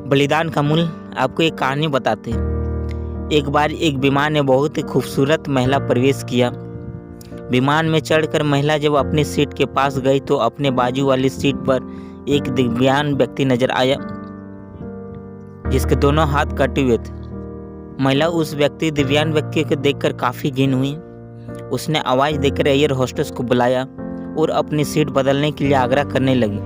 बलिदान का मूल्य आपको एक कहानी बताते हैं। एक बार एक विमान में बहुत ही खूबसूरत महिला प्रवेश किया। विमान में चढ़कर महिला जब अपनी सीट के पास गई तो अपने बाजू वाली सीट पर एक दिव्यांग व्यक्ति नजर आया जिसके दोनों हाथ कटे हुए थे। महिला उस दिव्यांग व्यक्ति को देखकर काफ़ी घिन हुई। उसने आवाज़ देकर एयर होस्टेस को बुलाया और अपनी सीट बदलने के लिए आग्रह करने लगी।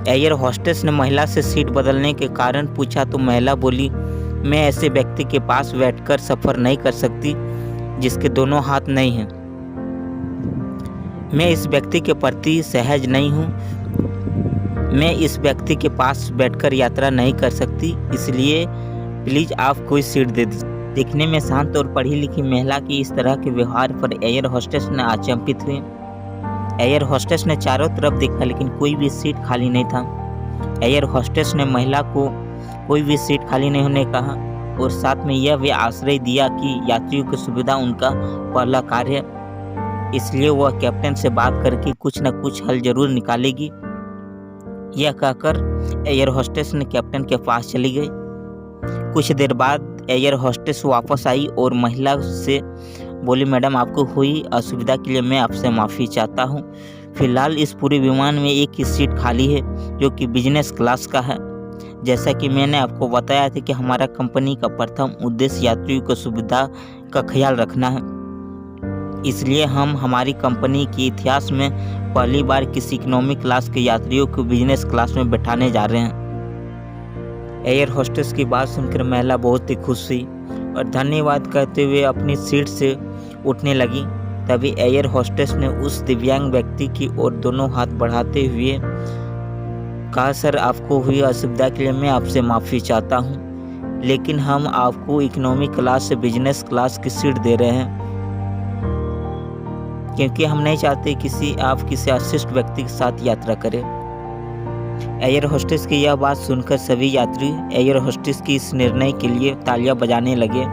एयर होस्टेस ने महिला से सीट बदलने के कारण पूछा तो महिला बोली, मैं ऐसे व्यक्ति के पास बैठकर सफ़र नहीं कर सकती जिसके दोनों हाथ नहीं हैं। मैं इस व्यक्ति के प्रति सहज नहीं हूँ। मैं इस व्यक्ति के पास बैठकर यात्रा नहीं कर सकती, इसलिए प्लीज़ आप कोई सीट दे दीजिए। दिखने में शांत और पढ़ी लिखी महिला की इस तरह के व्यवहार पर एयर होस्टेस ने अचंभित हुए। एयर होस्टेस ने चारों तरफ देखा लेकिन कोई भी सीट खाली नहीं था। एयर होस्टेस ने महिला को कोई भी सीट खाली नहीं होने कहा और साथ में यह भी आश्रय दिया कि यात्रियों की सुविधा उनका पहला कार्य है, इसलिए वह कैप्टन से बात करके कुछ न कुछ हल जरूर निकालेगी। यह कहकर एयर होस्टेस ने कैप्टन के पास चली गई। कुछ देर बाद एयर होस्टेस वापस आई और महिला से बोली, मैडम आपको हुई असुविधा के लिए मैं आपसे माफ़ी चाहता हूँ। फिलहाल इस पूरे विमान में एक ही सीट खाली है जो कि बिजनेस क्लास का है। जैसा कि मैंने आपको बताया था कि हमारा कंपनी का प्रथम उद्देश्य यात्रियों की सुविधा का ख्याल रखना है, इसलिए हम हमारी कंपनी के इतिहास में पहली बार किसी इकोनॉमी क्लास के यात्रियों को बिजनेस क्लास में बैठाने जा रहे हैं। एयर होस्टेस की बात सुनकर महिला बहुत ही खुश हुई और धन्यवाद कहते हुए अपनी सीट से उठने लगी। तभी एयर होस्टेस ने उस दिव्यांग व्यक्ति की ओर दोनों हाथ बढ़ाते हुए कहा, सर आपको हुई असुविधा के लिए मैं आपसे माफ़ी चाहता हूँ, लेकिन हम आपको इकोनॉमी क्लास से बिजनेस क्लास की सीट दे रहे हैं क्योंकि हम नहीं चाहते आप किसी अशिष्ट व्यक्ति के साथ यात्रा करें। एयर होस्टेस की यह बात सुनकर सभी यात्री एयर होस्टेस की इस निर्णय के लिए तालियां बजाने लगे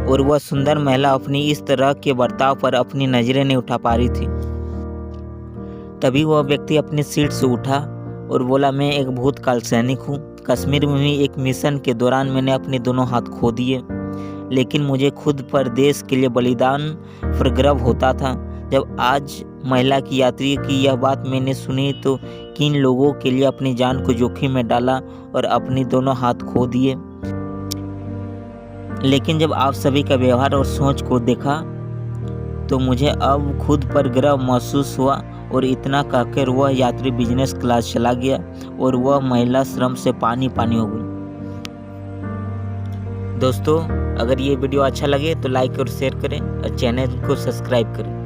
और वह सुंदर महिला अपनी इस तरह के बर्ताव पर अपनी नज़रें नहीं उठा पा रही थी। तभी वह व्यक्ति अपनी सीट से उठा और बोला, मैं एक भूतकाल सैनिक हूँ। कश्मीर में भी एक मिशन के दौरान मैंने अपने दोनों हाथ खो दिए, लेकिन मुझे खुद पर देश के लिए बलिदान पर गर्व होता था। जब आज महिला की यात्री की यह बात मैंने सुनी तो किन लोगों के लिए अपनी जान को जोखिम में डाला और अपने दोनों हाथ खो दिए। लेकिन जब आप सभी का व्यवहार और सोच को देखा तो मुझे अब खुद पर गर्व महसूस हुआ। और इतना कहकर वह यात्री बिजनेस क्लास चला गया और वह महिला श्रम से पानी पानी हो गई। दोस्तों, अगर ये वीडियो अच्छा लगे तो लाइक और शेयर करें और चैनल को सब्सक्राइब करें।